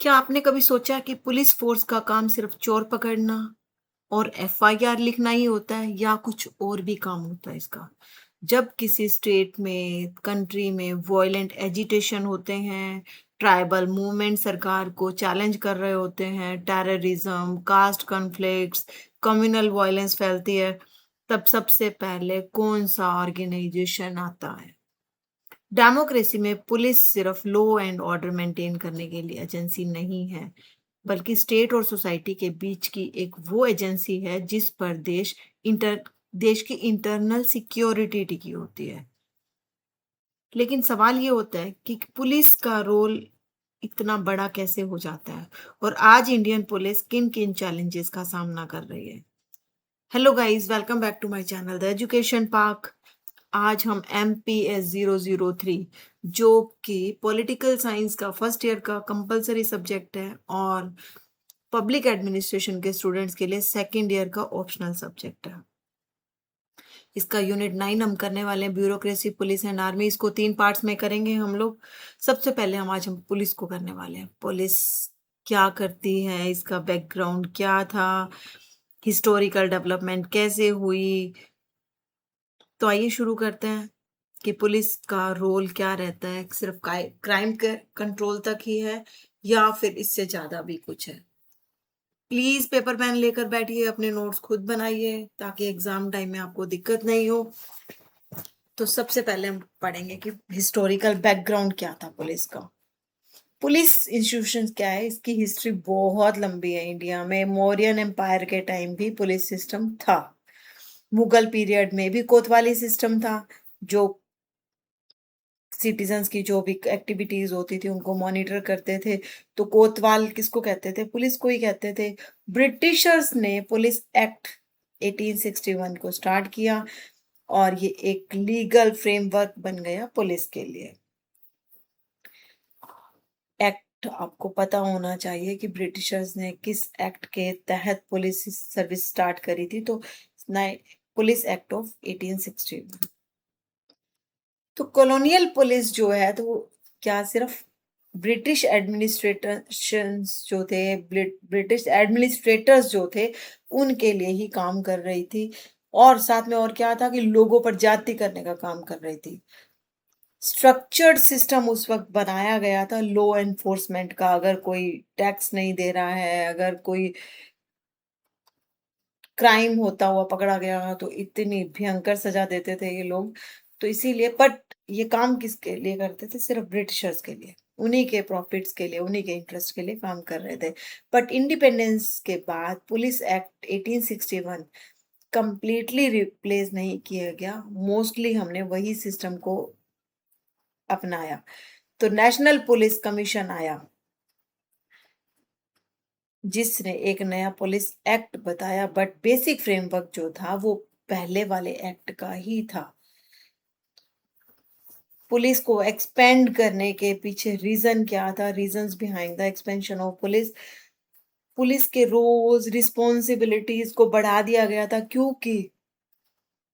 क्या आपने कभी सोचा कि पुलिस फोर्स का काम सिर्फ चोर पकड़ना और एफआईआर लिखना ही होता है या कुछ और भी काम होता है इसका? जब किसी स्टेट में, कंट्री में वॉयलेंट एजिटेशन होते हैं, ट्राइबल मूवमेंट सरकार को चैलेंज कर रहे होते हैं, terrorism, caste conflicts, communal violence फैलती है, तब सबसे पहले कौन सा ऑर्गेनाइजेशन आता है? डेमोक्रेसी में पुलिस सिर्फ लॉ एंड ऑर्डर मेंटेन करने के लिए एजेंसी नहीं है, बल्कि स्टेट और सोसाइटी के बीच की एक वो एजेंसी है जिस पर देश की इंटरनल सिक्योरिटी टिकी होती है। लेकिन सवाल ये होता है कि पुलिस का रोल इतना बड़ा कैसे हो जाता है और आज इंडियन पुलिस किन किन चैलेंजेस का सामना कर रही है। Hello guys, welcome back to my channel the education park. आज हम MPS 003 जो कि पॉलिटिकल साइंस का फर्स्ट ईयर का कंपलसरी सब्जेक्ट है और पब्लिक एडमिनिस्ट्रेशन के स्टूडेंट्स के लिए सेकेंड ईयर का ऑप्शनल सब्जेक्ट है। इसका यूनिट 9 हम करने वाले हैं, ब्यूरोक्रेसी, पुलिस एंड आर्मी। इसको 3 पार्ट्स में करेंगे हम लोग। सबसे पहले हम पुलिस को करने वाले हैं। पुलिस क्या करती है, इसका बैकग्राउंड क्या था, हिस्टोरिकल डेवलपमेंट कैसे हुई। तो आइए शुरू करते हैं कि पुलिस का रोल क्या रहता है। सिर्फ क्राइम के कंट्रोल तक ही है या फिर इससे ज्यादा भी कुछ है? प्लीज पेपर पेन लेकर बैठिए, अपने नोट्स खुद बनाइए ताकि एग्जाम टाइम में आपको दिक्कत नहीं हो। तो सबसे पहले हम पढ़ेंगे कि हिस्टोरिकल बैकग्राउंड क्या था पुलिस का। पुलिस इंस्टीट्यूशन क्या है, इसकी हिस्ट्री बहुत लंबी है। इंडिया में मौर्यन एम्पायर के टाइम भी पुलिस सिस्टम था। मुगल पीरियड में भी कोतवाली सिस्टम था, जो सिटीजन्स की जो भी एक्टिविटीज होती थी उनको मॉनिटर करते थे। तो कोतवाल किसको कहते थे? पुलिस को ही कहते थे। ब्रिटिशर्स ने पुलिस एक्ट 1861 को स्टार्ट किया और ये एक लीगल फ्रेमवर्क बन गया पुलिस के लिए। एक्ट आपको पता होना चाहिए कि ब्रिटिशर्स ने किस एक्ट के तहत पुलिस सर्विस स्टार्ट करी थी। तो पुलिस एक्ट ऑफ 1861। तो कॉलोनियल पुलिस जो है, तो वो क्या सिर्फ ब्रिटिश एडमिनिस्ट्रेशंस जो थे, ब्रिटिश एडमिनिस्ट्रेटर्स जो थे, उनके लिए ही काम कर रही थी। और साथ में और क्या था कि लोगों पर जाति करने का काम कर रही थी। स्ट्रक्चर्ड सिस्टम उस वक्त बनाया गया था लॉ एनफोर्समेंट का। अगर कोई टैक्स नहीं दे रहा है, अगर कोई क्राइम होता हुआ पकड़ा गया तो इतनी भयंकर सजा देते थे ये लोग। तो इसीलिए, बट ये काम किसके लिए करते थे? सिर्फ ब्रिटिशर्स के लिए, उन्हीं के प्रॉफिट्स के लिए, उन्हीं के इंटरेस्ट के लिए काम कर रहे थे। बट इंडिपेंडेंस के बाद पुलिस एक्ट 1861 कंप्लीटली रिप्लेस नहीं किया गया। मोस्टली हमने वही सिस्टम को अपनाया। तो नेशनल पुलिस कमीशन आया जिसने एक नया पुलिस एक्ट बताया, बट बेसिक फ्रेमवर्क जो था वो पहले वाले एक्ट का ही था। पुलिस को एक्सपेंड करने के पीछे रीजन क्या था? Reasons behind the expansion of police, police के रोल्स रिस्पॉन्सिबिलिटीज को बढ़ा दिया गया था क्योंकि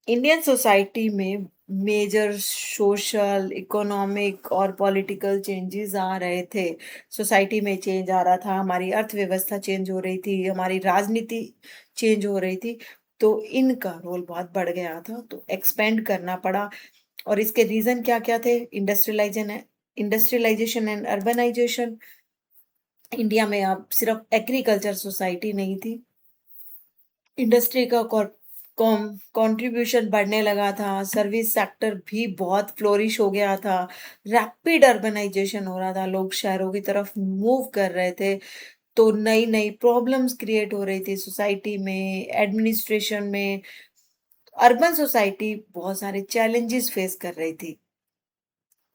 इंडियन सोसाइटी में मेजर सोशल, इकोनॉमिक और पॉलिटिकल चेंजेस आ रहे थे। सोसाइटी में चेंज आ रहा था, हमारी अर्थव्यवस्था चेंज हो रही थी, हमारी राजनीति चेंज हो रही थी। तो इनका रोल बहुत बढ़ गया था, तो एक्सपेंड करना पड़ा। और इसके रीजन क्या क्या थे? Industrialisation and urbanisation. इंडिया में अब सिर्फ एग्रीकल्चर सोसाइटी नहीं थी, इंडस्ट्री का कंट्रीब्यूशन बढ़ने लगा था, सर्विस सेक्टर भी बहुत फ्लोरिश हो गया था, रैपिड अर्बनाइजेशन हो रहा था, लोग शहरों की तरफ मूव कर रहे थे। तो नई नई प्रॉब्लम्स क्रिएट हो रही थी सोसाइटी में, एडमिनिस्ट्रेशन में। अर्बन सोसाइटी बहुत सारे चैलेंजेस फेस कर रही थी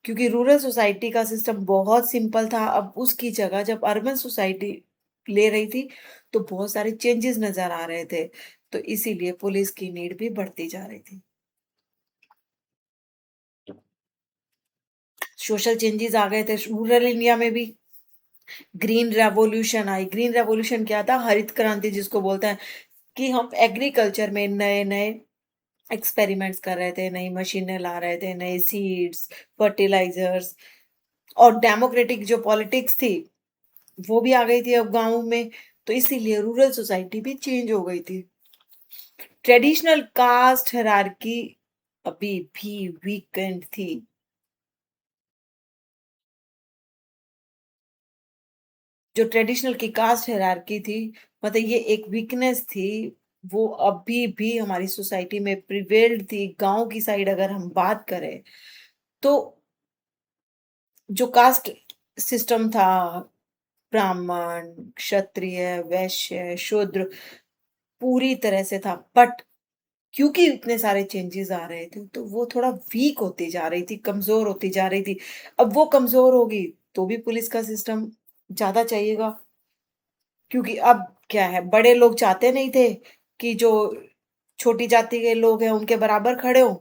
क्योंकि रूरल सोसाइटी का सिस्टम बहुत सिंपल था। अब उसकी जगह जब अर्बन सोसाइटी ले रही थी तो बहुत सारे चेंजेस नजर आ रहे थे। तो इसीलिए पुलिस की नीड भी बढ़ती जा रही थी। सोशल चेंजेस आ गए थे रूरल इंडिया में भी। ग्रीन रेवोल्यूशन आई। ग्रीन रेवोल्यूशन क्या था? हरित क्रांति जिसको बोलते हैं, कि हम एग्रीकल्चर में नए नए एक्सपेरिमेंट्स कर रहे थे, नई मशीनें ला रहे थे, नए सीड्स, फर्टिलाइजर्स। और डेमोक्रेटिक जो पॉलिटिक्स थी, वो भी आ गई थी अब गाँव में, तो इसीलिए रूरल सोसाइटी भी चेंज हो गई थी। ट्रेडिशनल कास्ट हायरार्की अभी भी वीकेंड थी। जो ट्रेडिशनल की कास्ट हायरार्की थी, मतलब ये एक वीकनेस थी, वो अभी भी हमारी सोसाइटी में प्रिवेल्ड थी। गाँव की साइड अगर हम बात करें, तो जो कास्ट सिस्टम था, ब्राह्मण, क्षत्रिय, वैश्य, शूद्र, पूरी तरह से था। बट क्योंकि इतने सारे चेंजेस आ रहे थे, तो वो थोड़ा वीक होती जा रही थी, कमज़ोर होती जा रही थी। अब वो कमज़ोर होगी, तो भी पुलिस का सिस्टम ज़्यादा चाहिएगा, क्योंकि अब क्या है, बड़े लोग चाहते नहीं थे कि जो छोटी जाति के लोग हैं, उनके बराबर खड़े हों,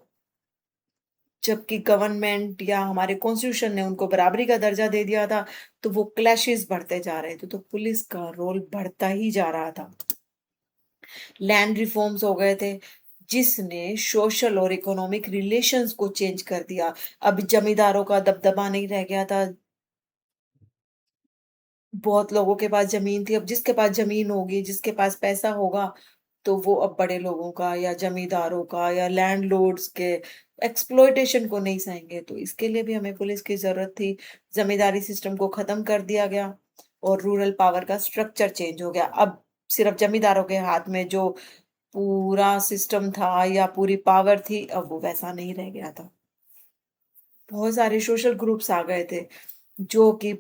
जबकि गवर्नमेंट या हमारे कॉन्स्टिट्यूशन ने उनको बराबरी का दर्जा दे दिया था, तो वो क्लैशेस बढ़ते जा रहे थे, तो पुलिस का रोल बढ़ता ही जा रहा था। लैंड रिफॉर्म्स हो गए थे, जिसने सोशल और इकोनॉमिक रिलेशंस को चेंज कर दिया। अब जमींदारों का दबदबा नहीं रह गया था। बहुत लोगों के पास ज़मीन थी, अब जिसके पास ज़मीन होगी, जिसके पास पैसा होगा, तो वो अब बड़े लोगों का या जमींदारों का या लैंडलॉर्ड्स के एक्सप्लॉइटेशन को नहीं सहेंगे, तो इसके लिए भी हमें पुलिस की ज़रूरत थी। ज़मींदारी सिस्टम को ख़त्म कर दिया गया और रूरल पावर का स्ट्रक्चर चेंज हो गया। अब सिर्फ़ जमींदारों के हाथ में जो पूरा सिस्टम था या पूरी पावर थी, अब वो वैसा नहीं रह गया था। बहुत सारे सोशल ग्रुप्स आ गए थे, जो कि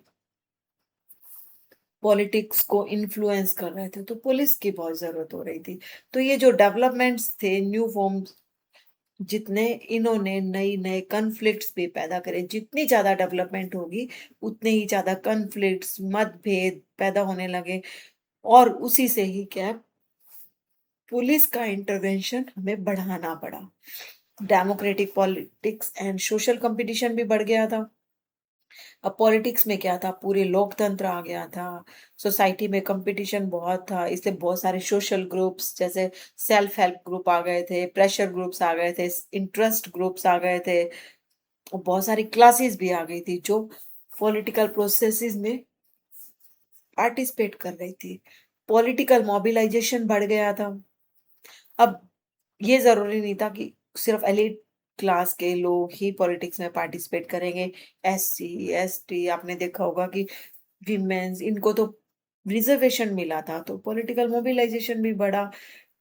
पॉलिटिक्स को इन्फ्लुएंस कर रहे थे, तो पुलिस की बहुत ज़रूरत हो रही थी। तो ये जो डेवलपमेंट्स थे, न्यू फॉर्म्स, जितने इन्होंने नए-नए कॉन्फ्लिक्ट्स भी पैदा करे, जितनी ज़्यादा डेवलपमेंट होगी, उतने ही ज़्यादा कॉन्फ्लिक्ट्स, मतभेद पैदा होने लगे, और उसी से ही क्या है, पुलिस का इंटरवेंशन हमें बढ़ाना पड़ा। Democratic politics and social competition भी बढ़ गया था। अब पॉलिटिक्स में क्या था, पूरे लोकतंत्र आ गया था, सोसाइटी में कंपटीशन बहुत था, इसलिए बहुत सारे सोशल ग्रुप्स जैसे सेल्फ हेल्प ग्रुप आ गए थे, प्रेशर ग्रुप्स आ गए थे, इंटरेस्ट ग्रुप्स आ गए थे, और बहुत सारी क्लासेस भी आ गई थी, जो पॉलिटिकल प्रोसेसेस में पार्टिसिपेट कर रही थी। पॉलिटिकल मोबिलाइजेशन बढ़ गया था। अब ये ज़रूरी नहीं था कि सिर्फ एलीट क्लास के लोग ही पॉलिटिक्स में पार्टिसिपेट करेंगे। एससी, एसटी, आपने देखा होगा कि विमेन्स, इनको तो रिज़र्वेशन मिला था, तो पॉलिटिकल मोबिलाइजेशन भी बढ़ा।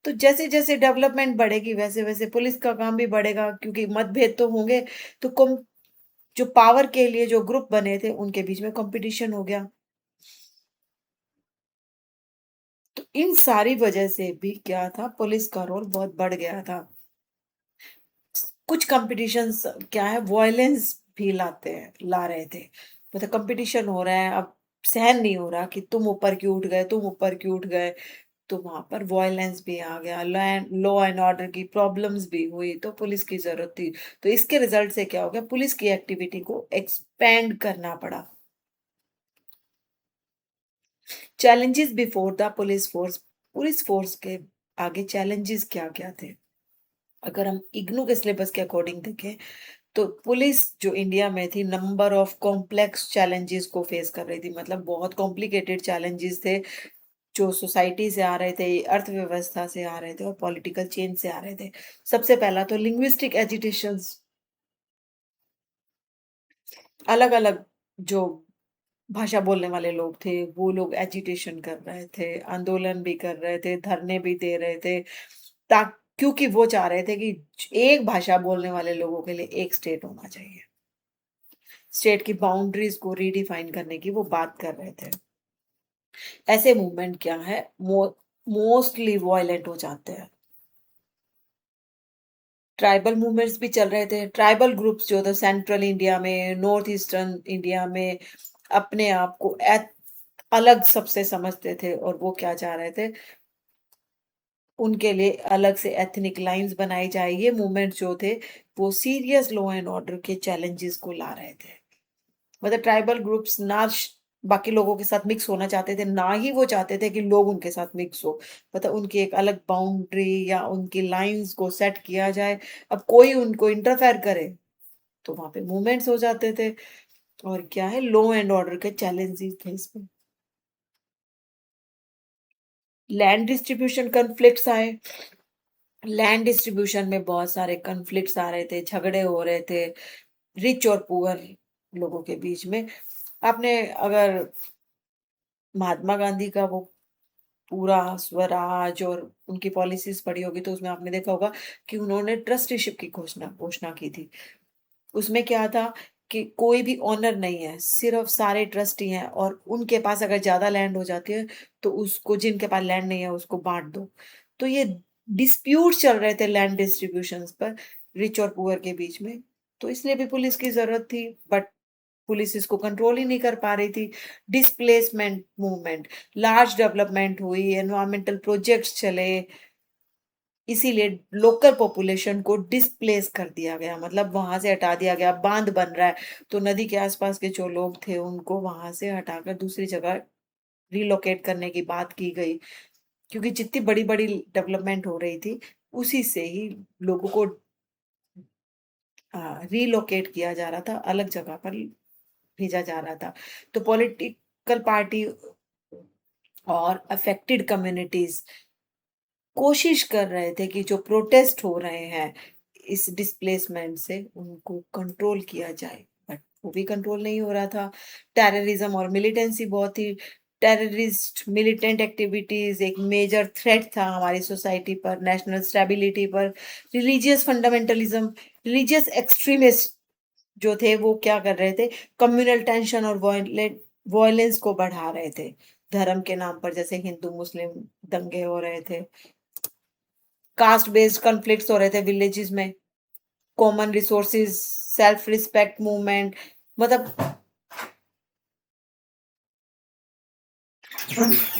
तो जैसे-जैसे डेवलपमेंट बढ़ेगी, वैसे-वैसे पुलिस का काम भी बढ़ेगा, क्योंकि मतभेद तो होंगे, तो कम जो पावर के लिए जो ग्रुप बने थे, उनके बीच में कॉम्पिटिशन हो गया। तो इन सारी वजह से भी क्या था, पुलिस का रोल बहुत बढ़ गया था। कुछ कॉम्पिटिशन्स क्या है, वॉयलेंस भी ला रहे थे। मतलब कॉम्पिटिशन हो रहा है, अब सहन नहीं हो रहा कि तुम ऊपर क्यों उठ गए, तुम ऊपर क्यों उठ गए, तो वहाँ पर वॉयलेंस भी आ गया, लॉ एंड ऑर्डर की प्रॉब्लम्स भी हुई, तो पुलिस की ज़रूरत थी। तो इसके रिज़ल्ट से क्या हो गया, पुलिस की एक्टिविटी को एक्सपैंड करना पड़ा। Challenges before the police force के आगे चैलेंजेस क्या-क्या थे? अगर हम इग्नू के सिलेबस के अकॉर्डिंग देखें, तो पुलिस जो इंडिया में थी, नंबर ऑफ कॉम्प्लेक्स चैलेंजेस को फेस कर रही थी, मतलब बहुत कॉम्प्लिकेटेड चैलेंजेस थे, जो सोसाइटी से आ रहे थे, अर्थव्यवस्था से आ रहे थे और पॉलिटिकल चेंज से आ रहे थे। सबसे पहला तो लिंग्विस्टिक एजिटेशंस, अलग-अलग जो भाषा बोलने वाले लोग थे, वो लोग एजिटेशन कर रहे थे, आंदोलन भी कर रहे थे, धरने भी दे रहे थे, ता क्योंकि वो चाह रहे थे कि एक भाषा बोलने वाले लोगों के लिए एक स्टेट होना चाहिए। स्टेट की बाउंड्रीज़ को रीडिफाइन करने की वो बात कर रहे थे। ऐसे मूवमेंट क्या है, मोस्टली वॉयलेंट हो जाते हैं। ट्राइबल मूवमेंट्स भी चल रहे थे। ट्राइबल ग्रुप्स जो थे सेंट्रल इंडिया में, नॉर्थ ईस्टर्न इंडिया में अपने आप को अलग सबसे समझते थे, और वो क्या चाह रहे थे, उनके लिए अलग से एथनिक लाइन्स बनाई जाए। ये मूवमेंट जो थे, वो सीरियस लॉ एंड ऑर्डर के चैलेंजेस को ला रहे थे। मतलब ट्राइबल ग्रुप्स ना बाकी लोगों के साथ मिक्स होना चाहते थे, ना ही वो चाहते थे कि लोग उनके साथ मिक्स हो। मतलब उनकी एक अलग बाउंड्री या उनकी लाइन्स को सेट किया जाए। अब कोई उनको इंटरफेयर करे, तो वहाँ पे मूवमेंट्स हो जाते थे, और क्या है, लॉ एंड ऑर्डर के चैलेंजेस थे इसमें। लैंड डिस्ट्रीब्यूशन कॉन्फ्लिक्ट्स आए। लैंड डिस्ट्रीब्यूशन में बहुत सारे कॉन्फ्लिक्ट्स आ रहे थे, झगड़े हो रहे थे रिच और पुअर लोगों के बीच में। आपने अगर महात्मा गांधी का वो पूरा स्वराज और उनकी पॉलिसीज पढ़ी होगी तो उसमें आपने देखा होगा कि उन्होंने ट्रस्टीशिप की घोषणा घोषणा की थी। उसमें क्या था कि कोई भी ओनर नहीं है, सिर्फ सारे ट्रस्टी हैं और उनके पास अगर ज़्यादा लैंड हो जाती है, तो उसको जिनके पास लैंड नहीं है उसको बाँट दो। तो ये डिस्प्यूट चल रहे थे लैंड डिस्ट्रीब्यूशंस पर, रिच और पुअर के बीच में। तो इसलिए भी पुलिस की ज़रूरत थी, बट पुलिस इसको कंट्रोल ही नहीं कर पा रही थी। डिस्प्लेसमेंट मूवमेंट, लार्ज डेवलपमेंट हुई, एनवायरमेंटल प्रोजेक्ट्स चले, इसीलिए लोकल पॉपुलेशन को डिस्प्लेस कर दिया गया, मतलब वहां से हटा दिया गया। बांध बन रहा है तो नदी के आसपास के जो लोग थे उनको वहां से हटाकर दूसरी जगह रिलोकेट करने की बात की गई, क्योंकि जितनी बड़ी बड़ी डेवलपमेंट हो रही थी उसी से ही लोगों को रिलोकेट किया जा रहा था, अलग जगह पर भेजा जा रहा था। तो पॉलिटिकल पार्टी और अफेक्टेड कम्युनिटीज कोशिश कर रहे थे कि जो प्रोटेस्ट हो रहे हैं इस डिस्प्लेसमेंट से उनको कंट्रोल किया जाए, बट वो भी कंट्रोल नहीं हो रहा था। टेररिज्म और मिलिटेंसी बहुत ही, टेररिस्ट मिलिटेंट एक्टिविटीज एक मेजर थ्रेट था हमारी सोसाइटी पर, नेशनल स्टेबिलिटी पर। रिलीजियस फंडामेंटलिज्म, रिलीजियस एक्सट्रीमिस्ट जो थे वो क्या कर रहे थे, कम्युनल टेंशन और वायलेंस को बढ़ा रहे थे धर्म के नाम पर, जैसे हिंदू मुस्लिम दंगे हो रहे थे, कास्ट बेस्ड कॉन्फ्लिक्ट्स हो रहे थे विलेजेस में, common resources, self respect movement, मतलब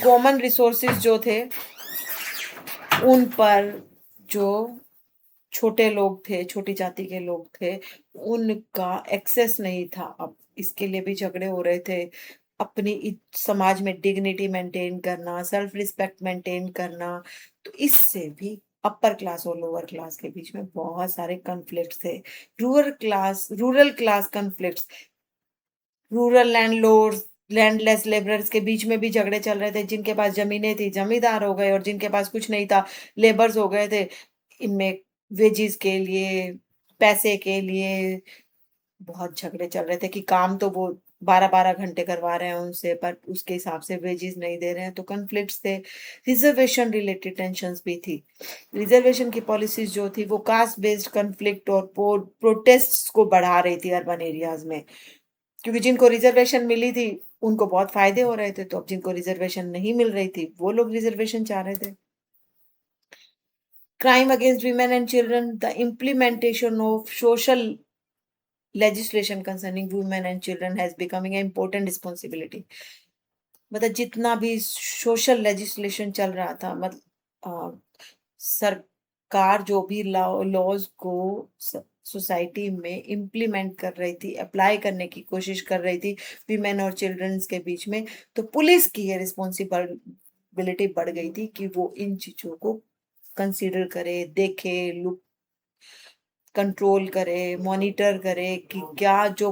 कॉमन रिसोर्सेज जो थे उन पर जो छोटे लोग थे, छोटी जाति के लोग थे, उनका एक्सेस नहीं था। अब इसके लिए भी झगड़े हो रहे थे। अपनी समाज में डिग्निटी मेंटेन करना, सेल्फ रिस्पेक्ट मेंटेन करना, तो इससे भी अपर क्लास और लोअर क्लास के बीच में बहुत सारे कॉन्फ्लिक्ट्स थे। Rural class conflicts, rural landlords, landless labourers के बीच में भी झगड़े चल रहे थे। जिनके पास जमीनें थी जमींदार हो गए और जिनके पास कुछ नहीं था लेबर्स हो गए थे। इनमें वेजिस के लिए, पैसे के लिए बहुत झगड़े चल रहे थे कि काम तो वो 12-12 घंटे करवा रहे हैं उनसे, पर उसके हिसाब से वेजेस नहीं दे रहे हैं, तो कॉन्फ्लिक्ट्स थे। रिजर्वेशन रिलेटेड टेंशंस भी थी। रिजर्वेशन की पॉलिसीज जो थी वो कास्ट बेस्ड कॉन्फ्लिक्ट और प्रोटेस्ट्स को बढ़ा रही थी अर्बन एरियाज में, क्योंकि जिनको रिजर्वेशन मिली थी उनको बहुत फायदे हो रहे थे, तो अब जिनको रिजर्वेशन नहीं मिल रही थी वो लोग रिजर्वेशन चाह रहे थे। Crime against women and children, the implementation of social legislation concerning women and children has becoming an important responsibility। मतलब जितना भी सोशल लेजिस्लेशन चल रहा था, मतलब सरकार जो भी लॉज को सोसाइटी में इम्प्लीमेंट कर रही थी, अप्लाई करने की कोशिश कर रही थी विमेन और चिल्ड्रंस के बीच में, तो पुलिस की ये रिस्पॉन्सिबिलिटी बढ़ गई थी कि वो इन चीजों को कंसीडर करे, देखे, लुक, कंट्रोल करे, मॉनिटर करे कि क्या जो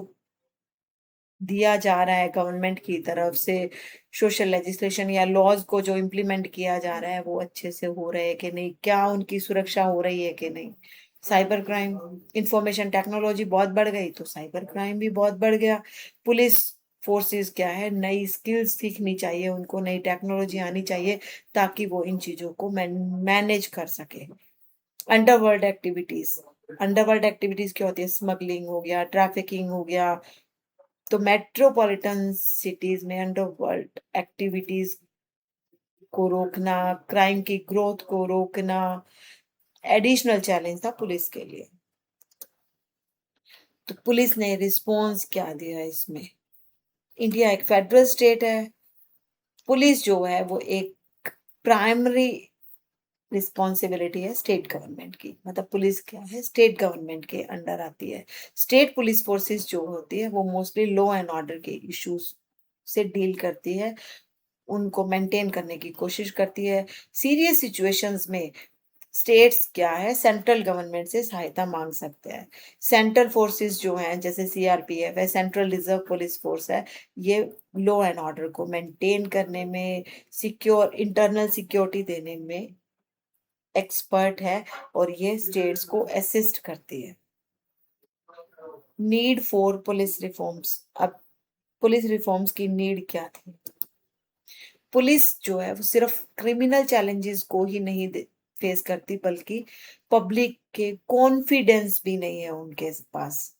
दिया जा रहा है गवर्नमेंट की तरफ से सोशल लेजिस्लेशन या लॉज को जो इम्प्लीमेंट किया जा रहा है वो अच्छे से हो रहे हैं कि नहीं, क्या उनकी सुरक्षा हो रही है कि नहीं। साइबर क्राइम, इंफॉर्मेशन टेक्नोलॉजी बहुत बढ़ गई तो साइबर क्राइम भी बहुत बढ़ गया। पुलिस फोर्सेस क्या है, नई स्किल्स सीखनी चाहिए उनको, नई टेक्नोलॉजी आनी चाहिए ताकि वो इन चीजों को मैनेज कर सके। अंडरवर्ल्ड एक्टिविटीज, अंडरवर्ल्ड एक्टिविटीज क्या होती है, स्मगलिंग हो गया, ट्रैफिकिंग हो गया, तो मेट्रोपॉलिटन सिटीज में अंडरवर्ल्ड एक्टिविटीज को रोकना, क्राइम की ग्रोथ को रोकना एडिशनल चैलेंज था पुलिस के लिए। तो पुलिस ने रिस्पॉन्स क्या दिया इसमें। इंडिया एक फेडरल स्टेट है, पुलिस जो है वो एक प्राइमरी रिस्पॉन्सिबिलिटी है स्टेट गवर्नमेंट की, मतलब पुलिस क्या है, स्टेट गवर्नमेंट के अंडर आती है। स्टेट पुलिस फोर्सेस जो होती है वो मोस्टली लॉ एंड ऑर्डर के इश्यूज से डील करती है, उनको मेंटेन करने की कोशिश करती है। सीरियस सिचुएशंस में स्टेट्स क्या है, सेंट्रल गवर्नमेंट से सहायता मांग सकते हैं। सेंट्रल फोर्सेस जो हैं जैसे सीआरपीएफ है, सेंट्रल रिजर्व पुलिस फोर्स है, ये लॉ एंड ऑर्डर को मेंटेन करने में, सिक्योर इंटरनल सिक्योरिटी देने में एक्सपर्ट है, और ये स्टेट्स को असिस्ट करती है। Need for police reforms. अब पुलिस रिफॉर्म्स की नीड क्या थी? पुलिस जो है वो सिर्फ क्रिमिनल चैलेंजेस को ही नहीं फेस करती, बल्कि पब्लिक के कॉन्फिडेंस भी नहीं है उनके पास।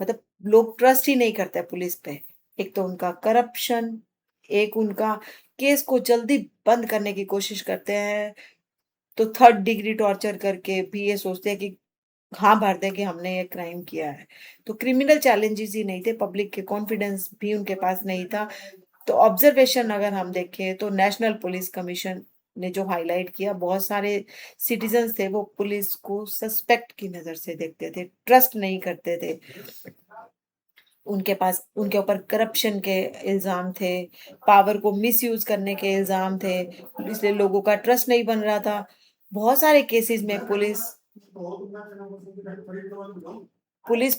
मतलब लोग ट्रस्ट ही नहीं करते पुलिस पे। एक तो उनका करप्शन, एक उनका केस को जल्दी बंद करने की कोशिश करते हैं, तो थर्ड डिग्री टॉर्चर करके भी ये सोचते हैं कि हाँ भर दें कि हमने ये क्राइम किया है। तो क्रिमिनल चैलेंजेस ही नहीं थे, पब्लिक के कॉन्फिडेंस भी उनके पास नहीं था। तो ऑब्जर्वेशन अगर हम देखें तो नेशनल पुलिस कमीशन ने जो हाईलाइट किया, बहुत सारे सिटीजन्स थे वो पुलिस को सस्पेक्ट की नजर से देखते थे, ट्रस्ट नहीं करते थे। उनके पास उनके ऊपर करप्शन के इल्जाम थे, पावर को मिसयूज करने के इल्जाम थे, इसलिए लोगों का ट्रस्ट नहीं बन रहा था। बहुत सारे केसेस में पुलिस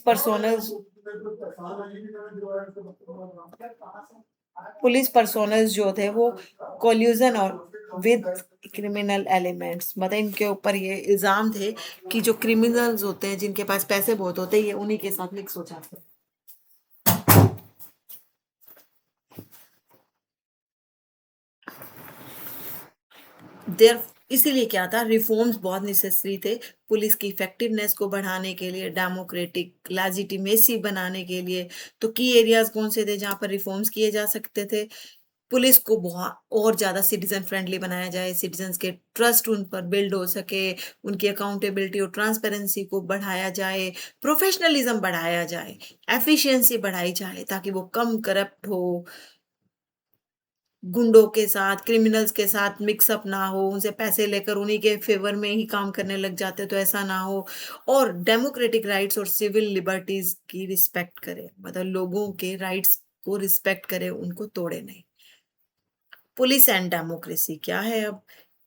पर्सोनल पुलिस पर्सोनल्स जो थे वो कोल्यूजन और विद क्रिमिनल एलिमेंट्स, मतलब इनके ऊपर ये इल्जाम थे कि जो क्रिमिनल्स होते हैं, जिनके पास पैसे बहुत होते हैं, ये उन्हीं के साथ मिक्स हो जाते हैं। देयर इसीलिए क्या था, रिफॉर्म्स बहुत नेसेसरी थे पुलिस की इफेक्टिवनेस को बढ़ाने के लिए, डेमोक्रेटिक लेजिटिमेसी बनाने के लिए। तो की एरियाज कौन से थे जहां पर रिफॉर्म्स किए जा सकते थे? पुलिस को बहुत और ज्यादा सिटीजन फ्रेंडली बनाया जाए, सिटीजन्स के ट्रस्ट उन पर बिल्ड हो सके, उनकी अकाउंटेबिलिटी और ट्रांसपेरेंसी को बढ़ाया जाए, प्रोफेशनलिज्म बढ़ाया जाए, एफिशिएंसी बढ़ाई जाए, ताकि वो कम करप्ट हो, गुंडों के साथ, क्रिमिनल्स के साथ मिक्सअप ना हो, उनसे पैसे लेकर उन्हीं के फेवर में ही काम करने लग जाते, तो ऐसा ना हो। और डेमोक्रेटिक राइट्स और सिविल लिबर्टीज की रिस्पेक्ट करे, मतलब लोगों के राइट्स को रिस्पेक्ट करे, उनको तोड़े नहीं। पुलिस एंड डेमोक्रेसी क्या है अब?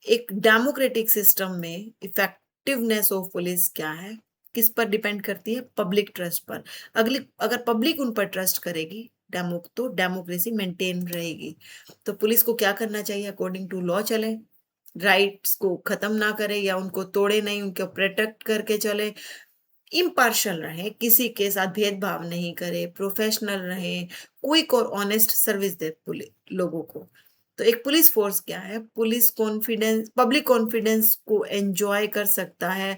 एक डेमोक्रेटिक सिस्टम में इफेक्टिवनेस ऑफ पुलिस क्या है, किस पर डिपेंड करती है? पब्लिक ट्रस्ट पर। अगली अगर पब्लिक उन पर ट्रस्ट करेगी, तो डेमोक्रेसी मेंटेन रहेगी। तो पुलिस को क्या करना चाहिए? अकॉर्डिंग टू लॉ चले, राइट्स को खत्म ना करे या उनको तोड़े नहीं, उनको प्रोटेक्ट करके चले, इम्पार्शल रहे, किसी के साथ भेदभाव नहीं करे, प्रोफेशनल रहे, क्विक और ऑनेस्ट सर्विस दे लोगों को। तो एक पुलिस फोर्स क्या है? पुलिस कॉन्फिडेंस, पब्लिक कॉन्फिडेंस को एंजॉय कर सकता है।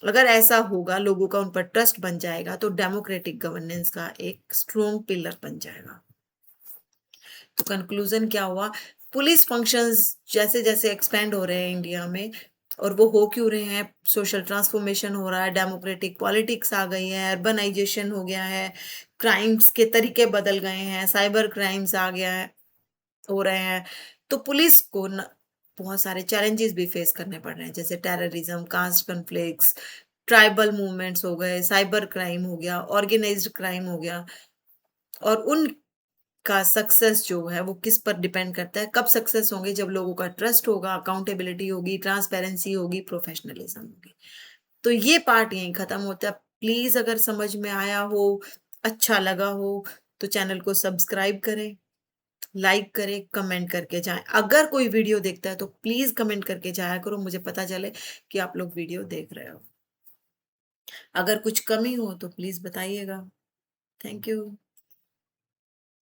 अगर ऐसा होगा, लोगों का उन पर ट्रस्ट बन जाएगा, तो डेमोक्रेटिक गवर्नेंस का एक स्ट्रॉन्ग पिलर बन जाएगा। तो कंक्लूजन क्या हुआ? पुलिस फंक्शंस जैसे जैसे एक्सपेंड हो रहे हैं इंडिया में, और वो हो क्यों रहे हैं? सोशल ट्रांसफॉर्मेशन हो रहा है, डेमोक्रेटिक पॉलिटिक्स आ गई है, अर्बनाइजेशन हो गया है, क्राइम्स के तरीके बदल गए हैं, साइबर क्राइम्स आ गया है, हो रहे हैं। तो पुलिस को बहुत सारे चैलेंजेस भी फेस करने पड़ रहे हैं, जैसे terrorism, caste conflicts, tribal movements हो गए, साइबर क्राइम हो गया, ऑर्गेनाइज्ड क्राइम हो गया। और उन का सक्सेस जो है वो किस पर डिपेंड करता है? कब सक्सेस होंगे? जब लोगों का ट्रस्ट होगा, अकाउंटेबिलिटी होगी, ट्रांसपेरेंसी होगी, प्रोफेशनलिज्म होगी। तो ये पार्ट यहीं खत्म होता है। प्लीज अगर समझ में आया हो, अच्छा लगा हो, तो चैनल को सब्सक्राइब करें, लाइक करें, कमेंट करके जाएं। अगर कोई वीडियो देखता है तो प्लीज कमेंट करके जाया करो, मुझे पता चले कि आप लोग वीडियो देख रहे हो। अगर कुछ कमी हो तो प्लीज बताइएगा। Thank you.